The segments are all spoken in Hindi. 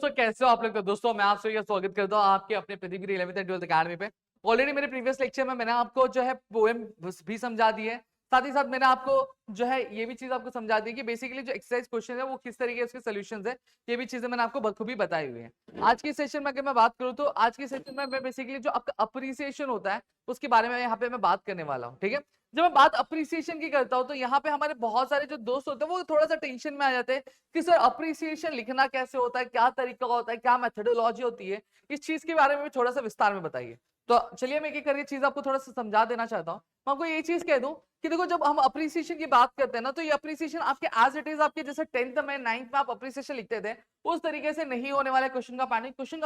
दोस्तों कैसे हो आप लोग। तो दोस्तों मैं आपसे ये स्वागत करता हूँ आपके अपने पृथ्वी 11th एंड 12th अकेडमी पे। ऑलरेडी मेरे प्रीवियस लेक्चर में मैंने आपको जो है पोएम भी समझा दी है, साथ ही साथ मैंने आपको जो है ये भी चीज आपको समझा दी कि बेसिकली जो एक्सरसाइज क्वेश्चन है वो किस तरीके उसके सोल्यूशंस है, ये भी चीजें मैंने आपको बखूबी बताई हुई है। आज की सेशन में अगर मैं बात करूँ तो आज के सेशन में मैं बेसिकली जो आपका अप्रिसिएशन होता है उसके बारे में यहाँ पे मैं बात करने वाला हूँ। ठीक है, जब मैं बात अप्रिसिएशन की करता हूँ तो यहाँ पे हमारे बहुत सारे जो दोस्त होते हैं वो थोड़ा सा टेंशन में आ जाते हैं कि सर अप्रिसिएशन लिखना कैसे होता है, क्या तरीका होता है, क्या मेथोडोलॉजी होती है, इस चीज के बारे में भी थोड़ा सा विस्तार में बताइए। तो चलिए मैं एक करके चीज आपको थोड़ा सा समझा देना चाहता हूँ। मैं आपको ये चीज कह दूं कि देखो जब हम अप्रिसिएशन की बात करते हैं ना तो ये अप्रिसिएशन आपके एज इट इज आपके जैसे 10th में 9th में आप अप्रिसिएशन लिखते थे उस तरीके से नहीं होने वाला है। क्वेश्चन का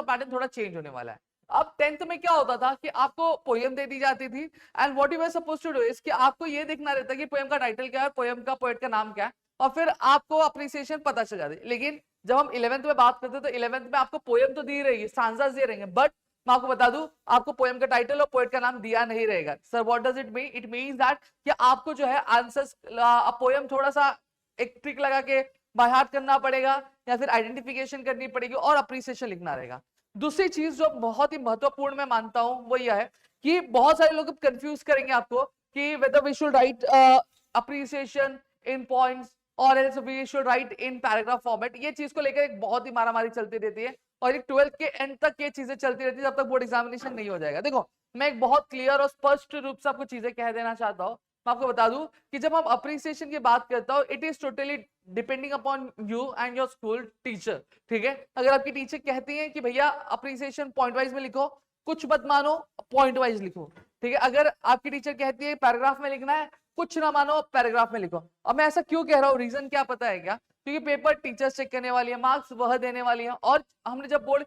पैटर्न थोड़ा चेंज होने वाला है। अब 10th में क्या होता था कि आपको पोएम दे दी जाती थी and what you were suppose to do is कि आपको ये देखना रहता है कि पोएम का टाइटल क्या है, पोएम का पोएट का नाम क्या है, और फिर आपको अप्रिसिएशन पता चल जाती है। लेकिन जब हम 11th में बात करते हैं तो 11th में आपको पोएम तो दी रहेगी, स्टांजास दिए रहेंगे, बट मैं आपको बता दूं आपको पोएम का टाइटल और पोएट का नाम दिया नहीं रहेगा। Sir what does it mean? It means that कि आपको जो है आंसर्स पोएम थोड़ा सा एक ट्रिक लगा के बाय हार्ट करना पड़ेगा या फिर आइडेंटिफिकेशन करनी पड़ेगी और अप्रिसिएशन लिखना रहेगा। दूसरी चीज जो बहुत ही महत्वपूर्ण मैं मानता हूं वो यह है कि बहुत सारे लोग कंफ्यूज करेंगे आपको कि whether we should write appreciation in points और else we should write in paragraph format. ये चीज को लेकर एक बहुत ही मारामारी चलती रहती है और एक 12th के एंड तक ये चीजें चलती रहती है जब तक बोर्ड एग्जामिनेशन नहीं हो जाएगा। देखो मैं एक बहुत क्लियर और स्पष्ट रूप से आपको चीजें कह देना चाहता हूँ। मैं आपको बता दूं कि जब हम अप्रिसिएशन की बात करता हूँ it is totally depending upon you and your school teacher. ठीक है, अगर आपकी टीचर कहती है कि भैया अप्रिसिएशन पॉइंट वाइज में लिखो, कुछ मत मानो पॉइंट वाइज लिखो। ठीक है, अगर आपकी टीचर कहती है पैराग्राफ में लिखना है, कुछ ना मानो पैराग्राफ में लिखो। अब मैं ऐसा क्यों कह रहा हूँ, रीजन क्या पता है क्या? क्योंकि पेपर टीचर्स चेक करने वाली है, मार्क्स वह देने वाली है, और हमने जब बोर्ड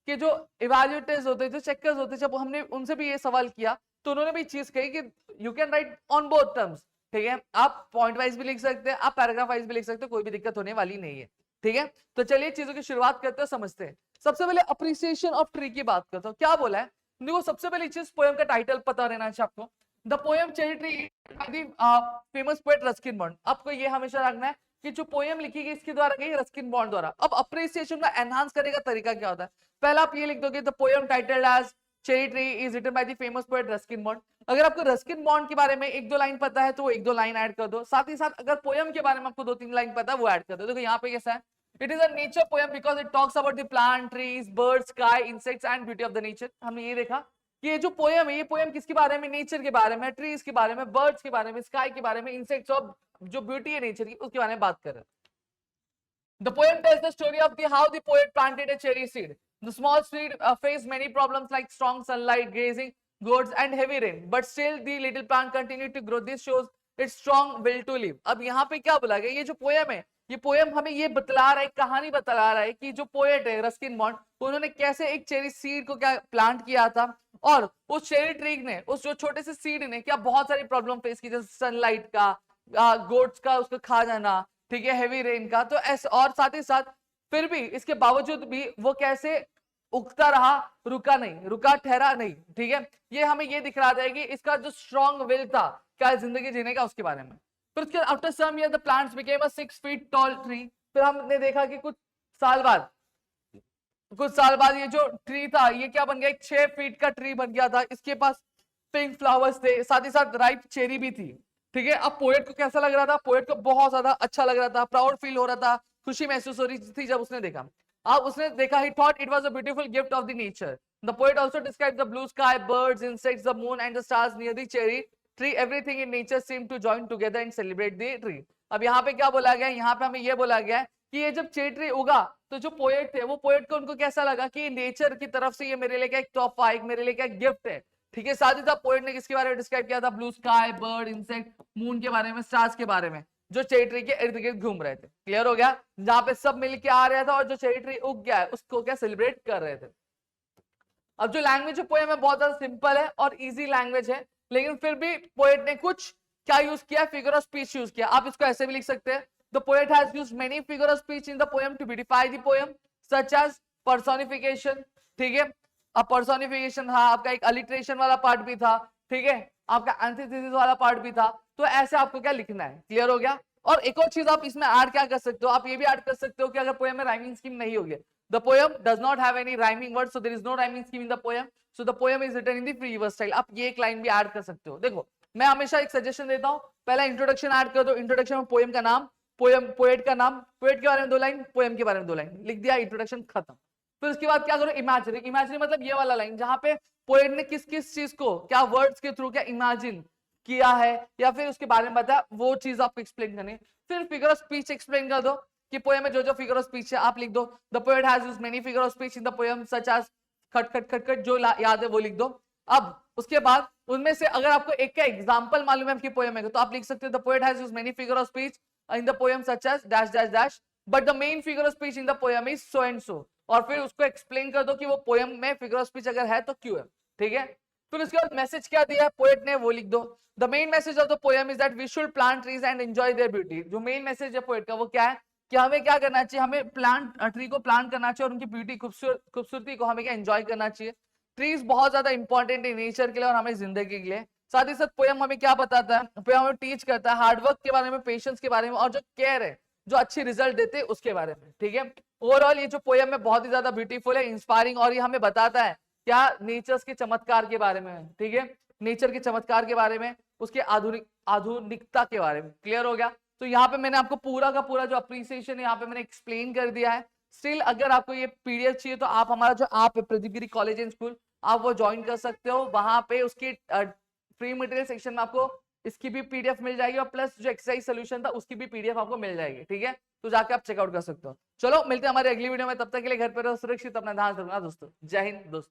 के जो इवेल्युएटर्स होते हैं, जो चेकर्स होते हैं, जब हमने उनसे भी ये सवाल किया तो उन्होंने भी चीज कही कि you can write on both terms. ठीक है, आप पॉइंट वाइज भी लिख सकते हैं, आप पैराग्राफ वाइज भी लिख सकते हैं, कोई भी दिक्कत होने वाली नहीं है। ठीक है, तो चलिए चीजों की शुरुआत करते हैं, समझते हैं। सबसे पहले अप्रिसिएशन ऑफ ट्री की बात करता हूँ। क्या बोला है देखो, सबसे पहली चीज पोएम का टाइटल पता रहना चाहिए आपको। The poem cherry tree famous poet Ruskin bond. आपको ये हमेशा रखना है कि जो पोएम लिखी गई इसके द्वारा गई रस्किन बॉन्ड द्वारा। अब अप्रिसिएशन का एनहांस करने का तरीका क्या होता है? पहला आप ये लिख दोगे the poem titled as cherry tree is written by the famous poet Ruskin Bond. अगर आपको रस्किन बॉन्ड के बारे में एक दो लाइन पता है तो वो एक दो लाइन ऐड कर दो। साथ ही साथ अगर पोएम के बारे में आपको दो तीन लाइन पता है वो ऐड कर दो। देखो यहाँ पे कैसा है, it is a nature poem because it talks about the plant, trees, birds, sky, insects and beauty of the nature. हमने ये देखा कि ये जो पोएम है ये पोएम किसके बारे में? नेचर के बारे में, ट्रीज के बारे में, बर्ड्स के बारे में, स्काई के बारे में, इंसेक्ट्स और जो ब्यूटी है नेचर की उसके बारे में बात कर रहे हैं। The poem tells the story of how the poet planted a cherry seed. The small seed faced many problems like strong sunlight, grazing, goats, and heavy rain. But still, the little plant continued to grow. This shows its strong will to live. अब यहाँ पे क्या बोला गया? ये जो पोएम है, ये पोएम हमें ये बतला रहा है, कहानी बतला रहा है कि जो पोएट है रस्किन बॉन्ड, उन्होंने कैसे एक चेरी सीड को क्या प्लांट किया था, और उस चेरी ट्री ने, उस जो छोटे से सीड ने क्या बहुत सारी प्रॉब्लम फेस की, जैसे सनलाइट का, गोट्स का उसको खा जाना, ठीक है, हेवी रेन का। तो ऐसे और साथ ही साथ फिर भी इसके बावजूद भी वो कैसे उगता रहा, रुका नहीं, रुका ठहरा नहीं। ठीक है, ये हमें ये दिख रहा है कि इसका जो स्ट्रॉन्ग विल था क्या जिंदगी जीने का उसके बारे में। फिर उसके after some year the plants became a 6 feet tall tree. फिर हमने देखा कि कुछ साल बाद ये जो ट्री था ये क्या बन गया? एक 6 फीट का ट्री बन गया था। इसके पास पिंक फ्लावर्स थे, साथ ही साथ राइप चेरी भी थी। ठीक है, अब पोएट को कैसा लग रहा था? पोएट को बहुत ज्यादा अच्छा लग रहा था, प्राउड फील हो रहा था, खुशी महसूस हो रही थी जब उसने देखा। अब उसने देखा, he thought it was a beautiful gift of the nature. The poet also described the blue sky, birds, insects, the moon and the stars near the cherry tree. Everything in nature seemed to join together and celebrate the tree. अब यहाँ पे क्या बोला गया? यहाँ पे हमें ये बोला गया है कि ये जब चेरी ट्री उगा तो जो पोएट थे वो पोएट को उनको कैसा लगा कि नेचर की तरफ से ये मेरे लिए क्या एक तोहफा, एक मेरे लिए क्या गिफ्ट है। ठीक है, साथ ही साथ पोएट ने किसके बारे में डिस्क्राइब किया था? Blue sky, bird, insect, moon के बारे में, स्टार्स के बारे में, जो चेरी ट्री के इर्द गिर्द घूम रहे थे। क्लियर हो गया? जहां पे सब मिलके आ रहा था और जो चेरी ट्री उग गया है उसको क्या सेलिब्रेट कर रहे थे। अब जो लैंग्वेज पोएम है बहुत ज्यादा सिंपल है और इजी लैंग्वेज है, लेकिन फिर भी पोएट ने कुछ क्या यूज किया? फिगर ऑफ स्पीच यूज किया। आप इसको ऐसे भी लिख सकते हैं, the poet has used many figure of speech in the poem to beautify the poem, such as personification. ठीक है, अब पर्सोनिफिकेशन था, आपका एक अलिट्रेशन वाला पार्ट भी था, ठीक है, आपका एंटीथेसिस वाला पार्ट भी था। तो ऐसे आपको क्या लिखना है? क्लियर हो गया? और एक और चीज आप इसमें ऐड क्या कर सकते हो? आप ये भी ऐड कर सकते हो कि अगर पोएम में राइमिंग स्कीम नहीं होगी, The poem does not have any rhyming words, so there is no rhyming scheme in the poem. So the poem is written in the free verse style. आप ये एक लाइन भी ऐड कर सकते हो. देखो मैं हमेशा एक सजेशन देता हूँ, पहला इंट्रोडक्शन ऐड कर दो. इंट्रोडक्शन में पोएम का नाम, पोएट का नाम, पोएट के बारे में 2 लाइन, पोएम के बारे में 2 लाइन लिख दिया, इंट्रोडक्शन खत्म. फिर उसके बाद क्या करो, इमेजिनरी. इमेजिनरी मतलब ये वाला लाइन जहां पे पोएट ने किस किस चीज को क्या वर्ड्स के थ्रू क्या इमेजिन किया है या फिर उसके बारे में बताया, वो चीज आपको एक्सप्लेन करनी. फिर फिगर ऑफ स्पीच एक्सप्लेन कर दो कि पोएम में जो जो फिगर ऑफ स्पीच है आप लिख दो. The poet has used many figure of speech in the poem such as खट खट खट खट, जो याद है वो लिख दो. अब उसके बाद उनमें से अगर आपको एक का एग्जांपल मालूम है आपकी पोएम में तो आप लिख सकते हो the poet has used many figure of speech in the poem such as dash dash dash, but the main figure of speech in the poem is so and so. और फिर उसको एक्सप्लेन कर दो कि वो पोएम में फिगर ऑफ स्पीच अगर है तो क्यों है. ठीक है. फिर उसके बाद मैसेज क्या दिया पोएट ने वो लिख दो. The main message of the poem is that we should plant trees and enjoy their beauty. जो मेन मैसेज है पोएट का वो क्या है कि हमें क्या करना चाहिए, हमें ट्री को प्लांट करना चाहिए और उनकी ब्यूटी खूबसूरती को हमें क्या एंजॉय करना चाहिए. ट्रीज बहुत ज्यादा इंपॉर्टेंट है नेचर के लिए और हमें जिंदगी के लिए. साथ ही साथ पोएम हमें क्या बताता है, पोएम हमें टीच करता है हार्डवर्क के बारे में, पेशेंस के बारे में और जो केयर है जो अच्छी रिजल्ट देते हैं उसके बारे में. ठीक है. ओवरऑल ये जो पोएम है बहुत ही ज्यादा ब्यूटीफुल है, इंस्पायरिंग, और ये हमें बताता है क्या नेचर्स के चमत्कार के बारे में. ठीक है. नेचर के चमत्कार के बारे में, उसके आधुनिकता के बारे में. क्लियर हो गया. तो यहाँ पे मैंने आपको पूरा का पूरा जो अप्रिसिएशन है यहाँ पे मैंने एक्सप्लेन कर दिया है. स्टिल अगर आपको ये पीडीएफ चाहिए तो आप हमारा जो आप प्रदीप गिरी कॉलेज एंड स्कूल आप वो ज्वाइन कर सकते हो. वहां पे उसकी फ्री मटेरियल सेक्शन में आपको इसकी भी पीडीएफ मिल जाएगी और प्लस जो एक्सरसाइज सोल्यूशन था उसकी भी पीडीएफ आपको मिल जाएगी. ठीक है. तो जाके आप चेकआउट कर सकते हो. चलो मिलते हैं हमारे अगली वीडियो में, तब तक के लिए घर पर रहो सुरक्षित, अपना ध्यान रखना दोस्तों. जय हिंद दोस्तों.